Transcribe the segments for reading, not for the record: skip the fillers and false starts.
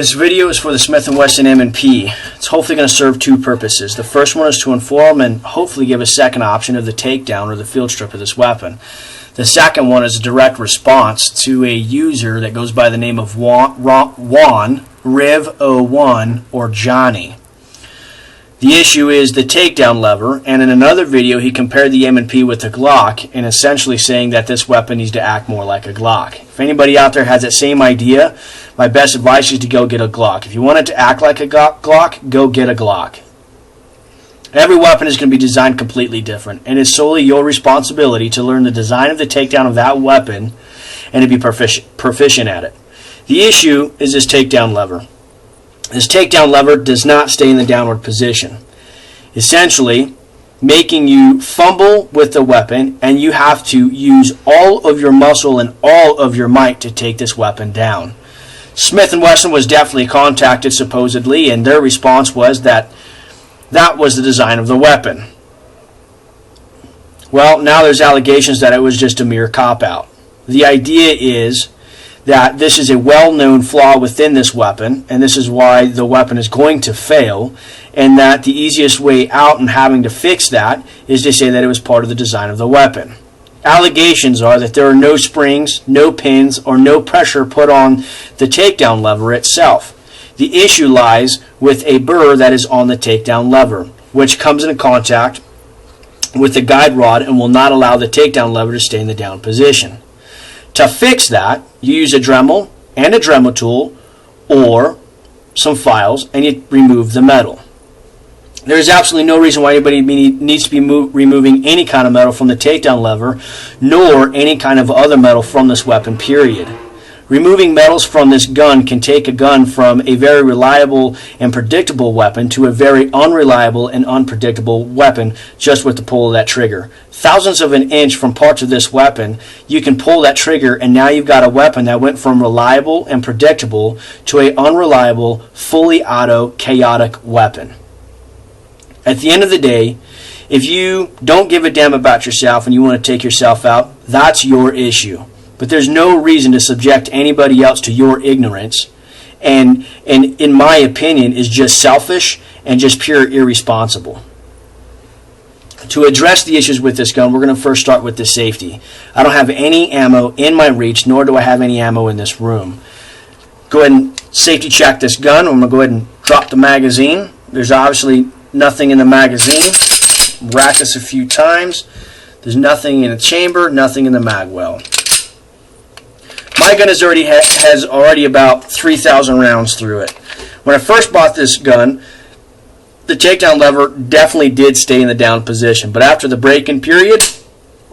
This video is for the Smith & Wesson M&P. It's hopefully going to serve two purposes. The first one is to inform and hopefully give a second option of the takedown or the field strip of this weapon. The second one is a direct response to a user that goes by the name of juanriv01 or Johnny. The issue is the takedown lever, and in another video he compared the M&P with the Glock and essentially saying that this weapon needs to act more like a Glock. If anybody out there has that same idea, my best advice is to go get a Glock. If you want it to act like a Glock, go get a Glock. Every weapon is going to be designed completely different, and it's solely your responsibility to learn the design of the takedown of that weapon and to be proficient at it. The issue is this takedown lever. This takedown lever does not stay in the downward position, essentially making you fumble with the weapon, and you have to use all of your muscle and all of your might to take this weapon down. Smith & Wesson was definitely contacted supposedly, and their response was that that was the design of the weapon. Well, now there's allegations that it was just a mere cop-out. The idea is that this is a well-known flaw within this weapon, and this is why the weapon is going to fail, and that the easiest way out in having to fix that is to say that it was part of the design of the weapon. Allegations are that there are no springs, no pins, or no pressure put on the takedown lever itself. The issue lies with a burr that is on the takedown lever, which comes into contact with the guide rod and will not allow the takedown lever to stay in the down position. To fix that, you use a Dremel and a Dremel tool or some files, and you remove the metal. There is absolutely no reason why anybody needs to be removing any kind of metal from the takedown lever, nor any kind of other metal from this weapon, period. Removing metals from this gun can take a gun from a very reliable and predictable weapon to a very unreliable and unpredictable weapon just with the pull of that trigger. Thousandths of an inch from parts of this weapon, you can pull that trigger, and now you've got a weapon that went from reliable and predictable to an unreliable, fully auto, chaotic weapon. At the end of the day, if you don't give a damn about yourself and you want to take yourself out, that's your issue. But there's no reason to subject anybody else to your ignorance, and in my opinion is just selfish and just pure irresponsible. To address the issues with this gun, we're going to first start with the safety. I don't have any ammo in my reach, nor do I have any ammo in this room. Go ahead and safety check this gun. I'm going to go ahead and drop the magazine. There's obviously nothing in the magazine. Rack this a few times. There's nothing in the chamber, nothing in the mag well. My gun has already about 3,000 rounds through it. When I first bought this gun, the takedown lever definitely did stay in the down position, but after the break-in period,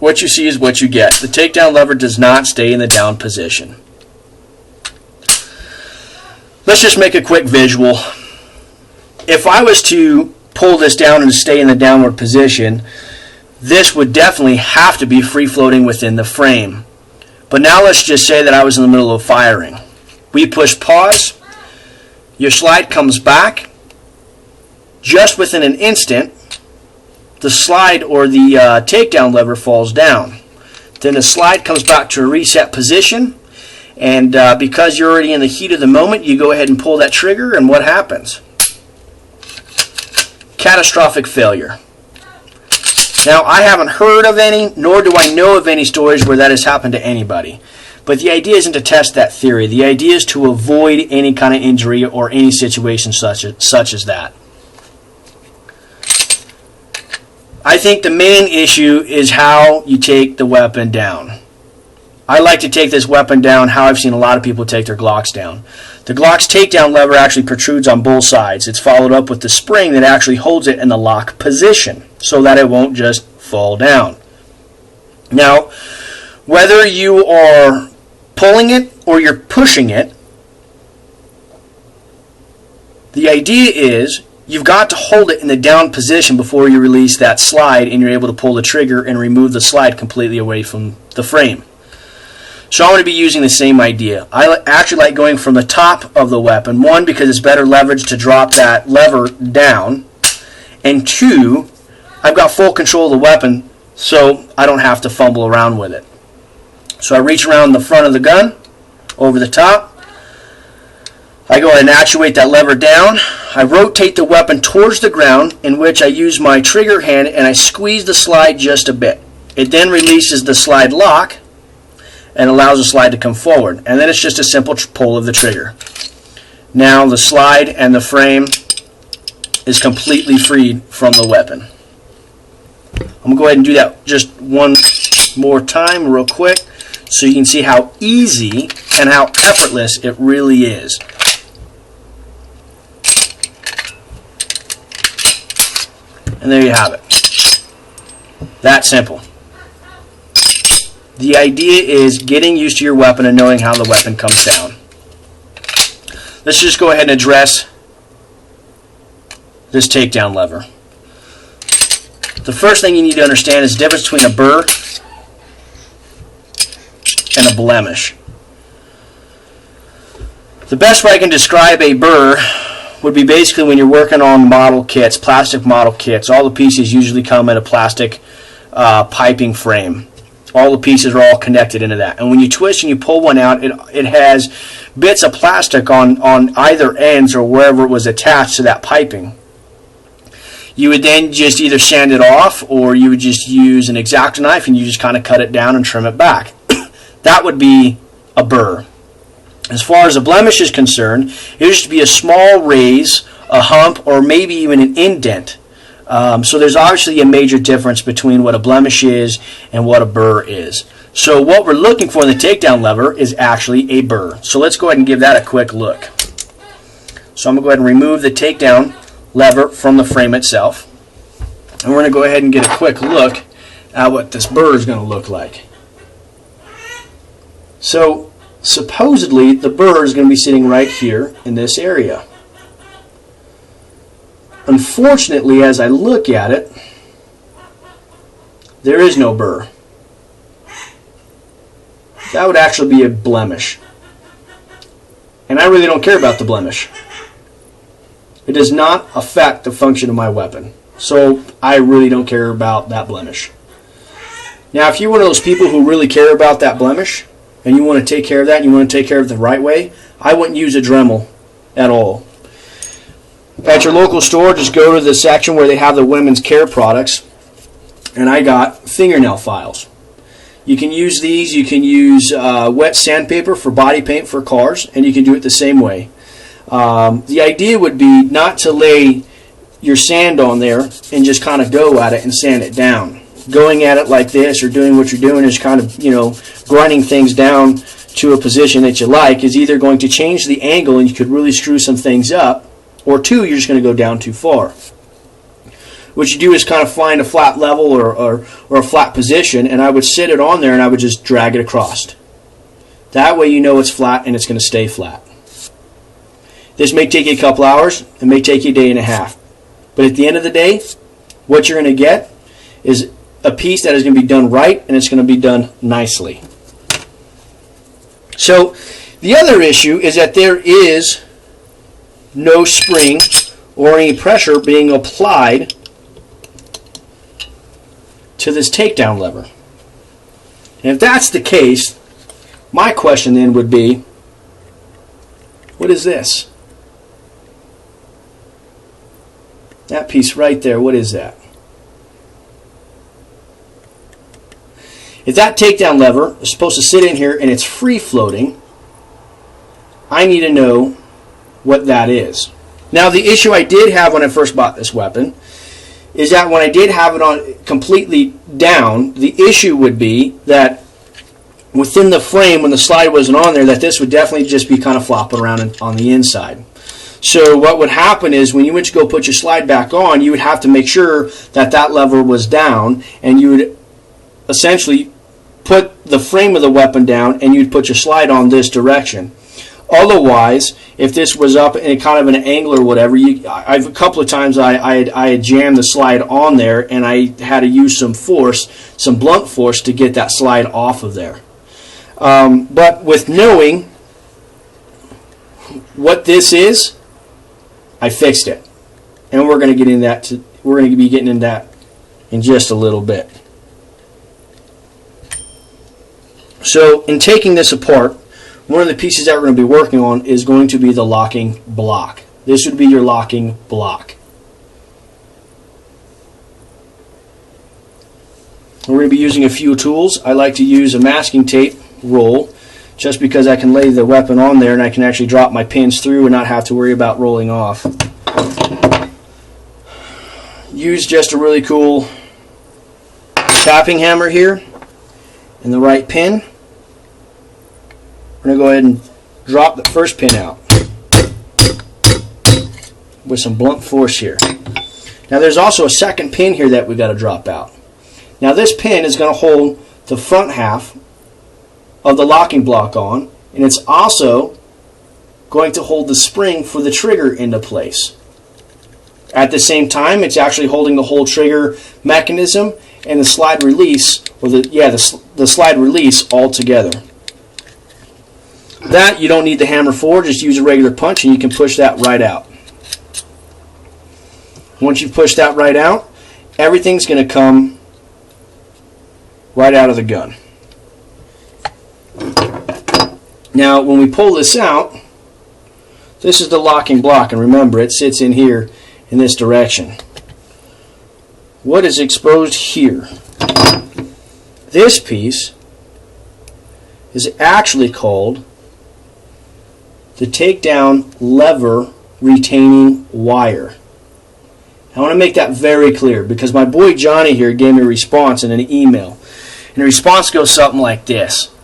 what you see is what you get. The takedown lever does not stay in the down position. Let's just make a quick visual. If I was to pull this down and stay in the downward position, this would definitely have to be free-floating within the frame. But now let's just say that I was in the middle of firing. We push pause, your slide comes back. Just within an instant, the slide or the takedown lever falls down. Then the slide comes back to a reset position, and because you're already in the heat of the moment, you go ahead and pull that trigger, and what happens? Catastrophic failure. Now, I haven't heard of any, nor do I know of any stories where that has happened to anybody. But the idea isn't to test that theory. The idea is to avoid any kind of injury or any situation such as that. I think the main issue is how you take the weapon down. I like to take this weapon down how I've seen a lot of people take their Glocks down. The Glock's takedown lever actually protrudes on both sides. It's followed up with the spring that actually holds it in the lock position so that it won't just fall down. Now, whether you are pulling it or you're pushing it, the idea is you've got to hold it in the down position before you release that slide and you're able to pull the trigger and remove the slide completely away from the frame. So I'm going to be using the same idea. I actually like going from the top of the weapon. One, because it's better leverage to drop that lever down. And two, I've got full control of the weapon, so I don't have to fumble around with it. So I reach around the front of the gun, over the top, I go ahead and actuate that lever down. I rotate the weapon towards the ground, in which I use my trigger hand and I squeeze the slide just a bit. It then releases the slide lock and allows the slide to come forward. And then it's just a simple pull of the trigger. Now the slide and the frame is completely freed from the weapon. I'm going to go ahead and do that just one more time real quick so you can see how easy and how effortless it really is. And there you have it. That simple. The idea is getting used to your weapon and knowing how the weapon comes down. Let's just go ahead and address this takedown lever. The first thing you need to understand is the difference between a burr and a blemish. The best way I can describe a burr would be basically when you're working on model kits, plastic model kits. All the pieces usually come in a plastic piping frame. All the pieces are all connected into that. And when you twist and you pull one out, it has bits of plastic on either ends or wherever it was attached to that piping. You would then just either sand it off, or you would just use an X-Acto knife and you just kind of cut it down and trim it back. That would be a burr. As far as a blemish is concerned, it used to be a small raise, a hump, or maybe even an indent. So there's obviously a major difference between what a blemish is and what a burr is. So what we're looking for in the takedown lever is actually a burr. So let's go ahead and give that a quick look. So I'm going to go ahead and remove the takedown lever from the frame itself. And we're going to go ahead and get a quick look at what this burr is going to look like. So supposedly the burr is going to be sitting right here in this area. Unfortunately, as I look at it, there is no burr. That would actually be a blemish. And I really don't care about the blemish. It does not affect the function of my weapon. So I really don't care about that blemish. Now, if you're one of those people who really care about that blemish, and you want to take care of that, and you want to take care of it the right way, I wouldn't use a Dremel at all. At your local store, just go to the section where they have the women's care products, and I got fingernail files. You can use these. You can use wet sandpaper for body paint for cars, and you can do it the same way. The idea would be not to lay your sand on there and just kind of go at it and sand it down. Going at it like this or doing what you're doing is kind of, grinding things down to a position that you like is either going to change the angle and you could really screw some things up, or two, you're just going to go down too far. What you do is kind of find a flat level or a flat position, and I would sit it on there and I would just drag it across. That way you know it's flat and it's going to stay flat. This may take you a couple hours, it may take you a day and a half. But at the end of the day, what you're going to get is a piece that is going to be done right, and it's going to be done nicely. So the other issue is that there is no spring or any pressure being applied to this takedown lever. And if that's the case, my question then would be, what is this? That piece right there, what is that? If that takedown lever is supposed to sit in here and it's free floating, I need to know what that is. Now, the issue I did have when I first bought this weapon is that when I did have it on completely down, the issue would be that within the frame, when the slide wasn't on there, that this would definitely just be kind of flopping around on the inside. So what would happen is when you went to go put your slide back on, you would have to make sure that that lever was down, and you would essentially put the frame of the weapon down and you'd put your slide on this direction. Otherwise, if this was up in kind of an angle or whatever, a couple of times I had jammed the slide on there and I had to use some force, some blunt force, to get that slide off of there. But with knowing what this is, I fixed it, and we're going to get into that. We're going to be getting into that in just a little bit. So, in taking this apart, one of the pieces that we're going to be working on is going to be the locking block. This would be your locking block. We're going to be using a few tools. I like to use a masking tape roll just because I can lay the weapon on there and I can actually drop my pins through and not have to worry about rolling off. Use just a really cool tapping hammer here and the right pin. We're going to go ahead and drop the first pin out with some blunt force here. Now there's also a second pin here that we've got to drop out. Now this pin is going to hold the front half of the locking block on, and it's also going to hold the spring for the trigger into place. At the same time, it's actually holding the whole trigger mechanism and the slide release, or the slide release all together. That you don't need the hammer for, just use a regular punch and you can push that right out. Once you push that right out, everything's going to come right out of the gun. Now when we pull this out, this is the locking block, and remember it sits in here in this direction. What is exposed here? This piece is actually called the Takedown lever retaining wire. I want to make that very clear because my boy Johnny here gave me a response in an email. And the response goes something like this.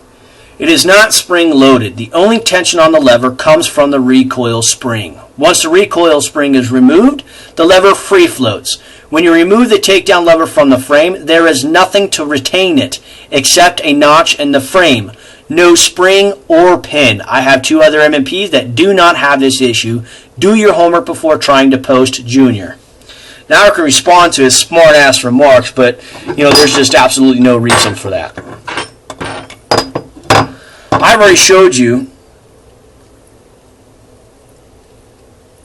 It is not spring loaded. The only tension on the lever comes from the recoil spring. Once the recoil spring is removed, the lever free floats. When you remove the takedown lever from the frame, there is nothing to retain it except a notch in the frame. No spring or pin. I have two other M&Ps that do not have this issue. Do your homework before trying to post Junior. Now I can respond to his smart ass remarks, but there's just absolutely no reason for that. I've already showed you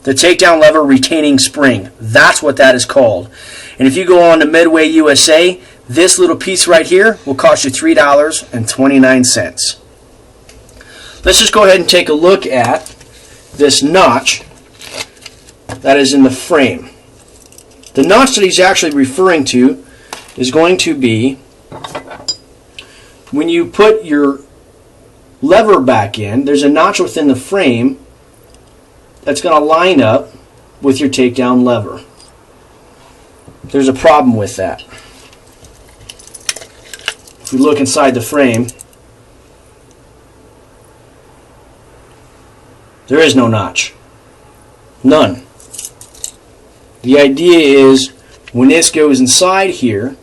the takedown lever retaining spring. That's what that is called. And if you go on to Midway USA, this little piece right here will cost you $3.29. Let's just go ahead and take a look at this notch that is in the frame. The notch that he's actually referring to is going to be when you put your lever back in, there's a notch within the frame that's going to line up with your takedown lever. There's a problem with that. If you look inside the frame, there is no notch. None. The idea is when this goes inside here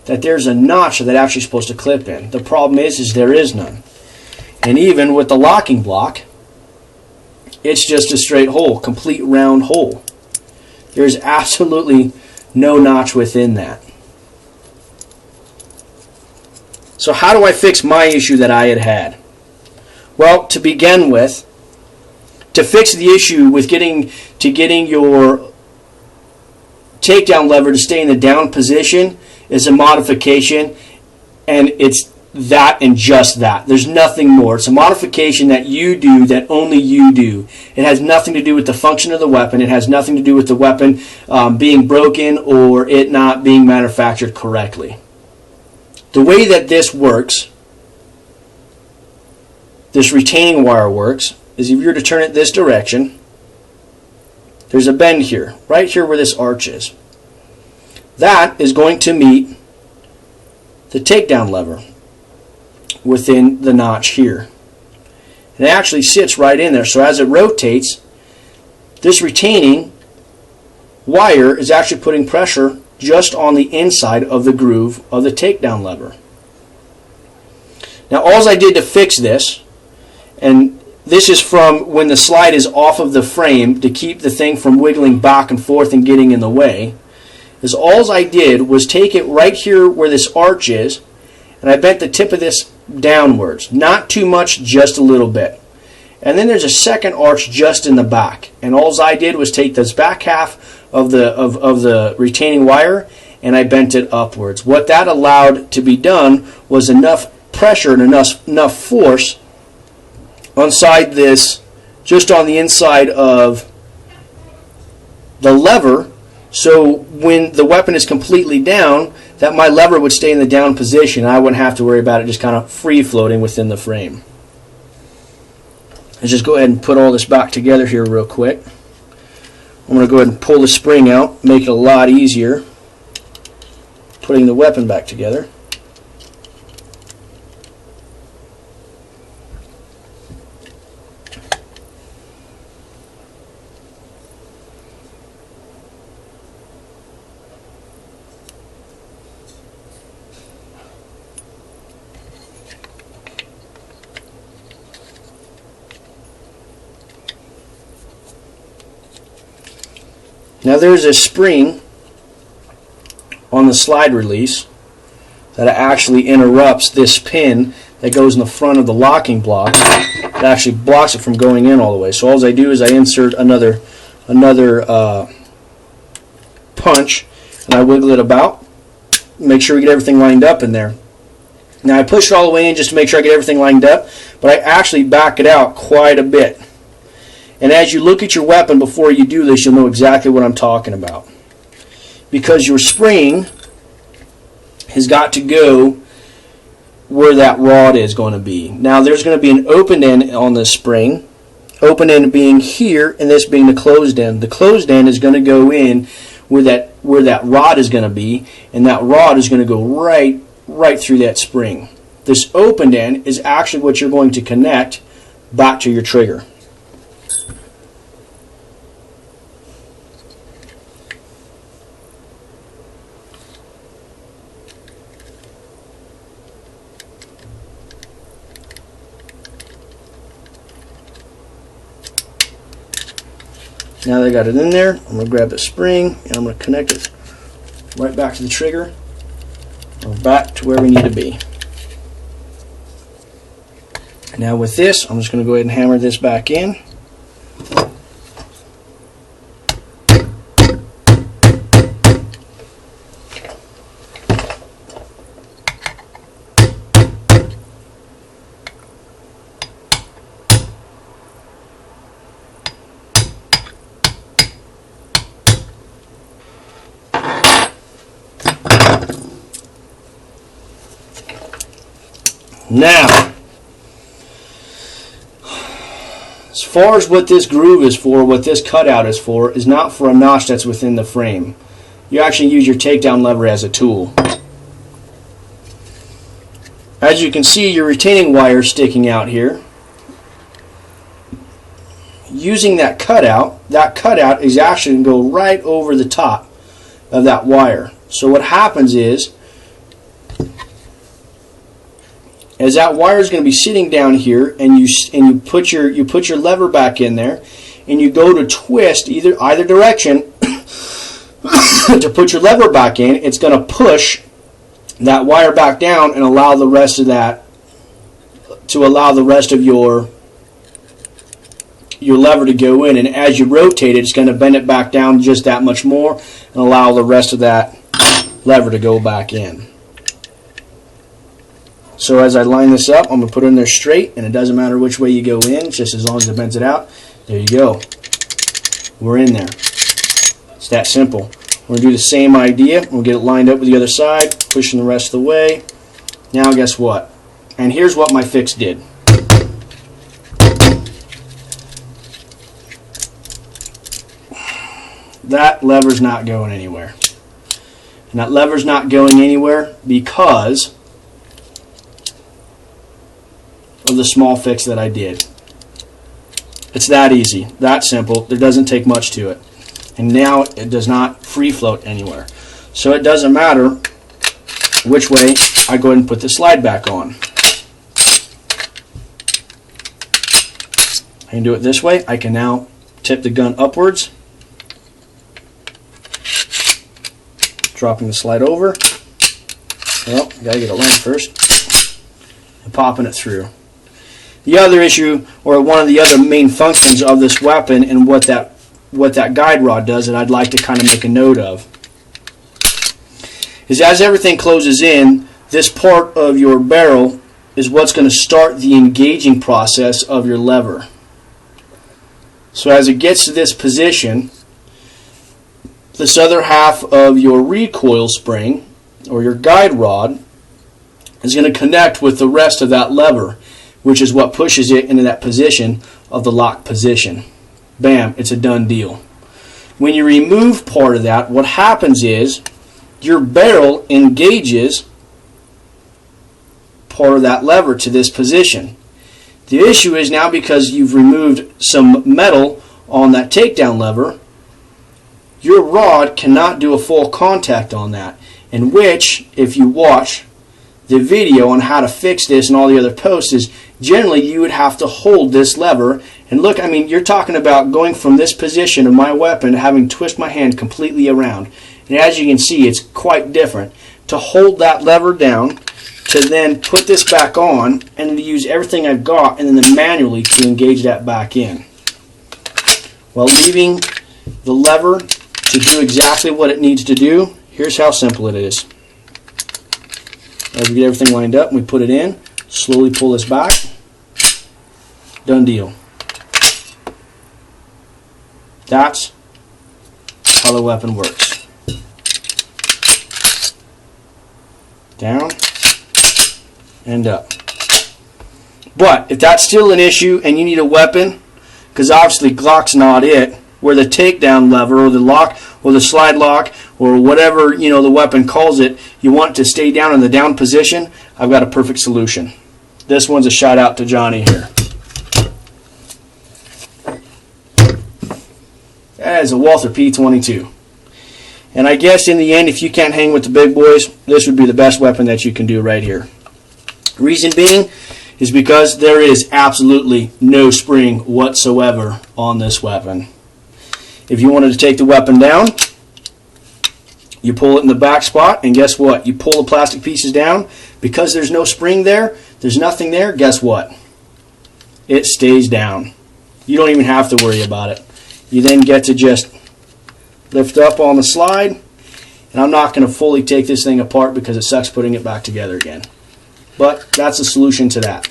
that there's a notch that actually supposed to clip in. The problem is there is none. And even with the locking block, it's just a straight hole, complete round hole. There's absolutely no notch within that. So how do I fix my issue that I had? Well, to begin with, to fix the issue with getting your takedown lever to stay in the down position is a modification, and it's that and just that. There's nothing more. It's a modification that you do, that only you do. It has nothing to do with the function of the weapon. It has nothing to do with the weapon being broken or it not being manufactured correctly. The way that this works, this retaining wire works, is if you were to turn it this direction, there's a bend here, right here where this arch is. That is going to meet the takedown lever within the notch here. It actually sits right in there, so as it rotates, this retaining wire is actually putting pressure just on the inside of the groove of the takedown lever. Now all I did to fix this, and this is from when the slide is off of the frame to keep the thing from wiggling back and forth and getting in the way, is all I did was take it right here where this arch is, and I bent the tip of this downwards. Not too much, just a little bit. And then there's a second arch just in the back, and all I did was take this back half of the retaining wire and I bent it upwards. What that allowed to be done was enough pressure and enough force inside this, just on the inside of the lever, so when the weapon is completely down, that my lever would stay in the down position. I wouldn't have to worry about it just kind of free floating within the frame. Let's just go ahead and put all this back together here real quick. I'm going to go ahead and pull the spring out, make it a lot easier putting the weapon back together. Now there's a spring on the slide release that actually interrupts this pin that goes in the front of the locking block. It actually blocks it from going in all the way. So all I do is I insert another punch and I wiggle it about, make sure we get everything lined up in there. Now I push it all the way in just to make sure I get everything lined up, but I actually back it out quite a bit. And as you look at your weapon before you do this, you'll know exactly what I'm talking about. Because your spring has got to go where that rod is going to be. Now there's going to be an open end on this spring. Open end being here and this being the closed end. The closed end is going to go in where that rod is going to be, and that rod is going to go right through that spring. This open end is actually what you're going to connect back to your trigger. Now that I got it in there, I'm going to grab the spring and I'm going to connect it right back to the trigger, or back to where we need to be. Now with this, I'm just going to go ahead and hammer this back in. Now, as far as what this groove is for, what this cutout is for, is not for a notch that's within the frame. You actually use your takedown lever as a tool. As you can see, your retaining wire is sticking out here. Using that cutout is actually going to go right over the top of that wire. So what happens is, as that wire is going to be sitting down here, and you put your lever back in there, and you go to twist either direction to put your lever back in, it's going to push that wire back down and allow the rest of your lever to go in. And as you rotate it, it's going to bend it back down just that much more and allow the rest of that lever to go back in. So as I line this up, I'm going to put it in there straight, and it doesn't matter which way you go in, just as long as it bends it out. There you go. We're in there. It's that simple. We're going to do the same idea. We'll get it lined up with the other side, pushing the rest of the way. Now guess what? And here's what my fix did. That lever's not going anywhere. And that lever's not going anywhere because of the small fix that I did. It's that easy, that simple. There doesn't take much to it. And now it does not free float anywhere. So it doesn't matter which way I go ahead and put the slide back on. I can do it this way. I can now tip the gun upwards, dropping the slide over. Well, I gotta get it lined first, and popping it through. The other issue, or one of the other main functions of this weapon, and what that guide rod does, that I'd like to kind of make a note of, is as everything closes in, this part of your barrel is what's going to start the engaging process of your lever. So as it gets to this position, this other half of your recoil spring or your guide rod is going to connect with the rest of that lever, which is what pushes it into that position of the lock position. Bam, it's a done deal. When you remove part of that, what happens is your barrel engages part of that lever to this position. The issue is now, because you've removed some metal on that takedown lever, your rod cannot do a full contact on that, in which, if you watch the video on how to fix this and all the other posts, is generally you would have to hold this lever. And look, I mean, you're talking about going from this position of my weapon, having to twist my hand completely around. And as you can see, it's quite different to hold that lever down, to then put this back on, and to use everything I've got, and then manually to engage that back in, while leaving the lever to do exactly what it needs to do. Here's how simple it is. As we get everything lined up and we put it in, slowly pull this back. Done deal. That's how the weapon works. Down and up. But if that's still an issue and you need a weapon, because obviously Glock's not it, where the takedown lever or the lock or the slide lock or whatever the weapon calls it, you want it to stay down in the down position, I've got a perfect solution. This one's a shout out to Johnny here. That is a Walther P22. And I guess in the end, if you can't hang with the big boys, this would be the best weapon that you can do right here. Reason being is because there is absolutely no spring whatsoever on this weapon. If you wanted to take the weapon down, you pull it in the back spot, and guess what? You pull the plastic pieces down. Because there's no spring there, there's nothing there, guess what? It stays down. You don't even have to worry about it. You then get to just lift up on the slide, and I'm not going to fully take this thing apart because it sucks putting it back together again. But that's the solution to that.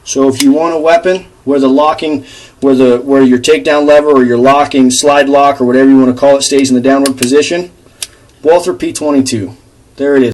So if you want a weapon where the locking, where your takedown lever or your locking slide lock or whatever you want to call it stays in the downward position, Walther P22. There it is.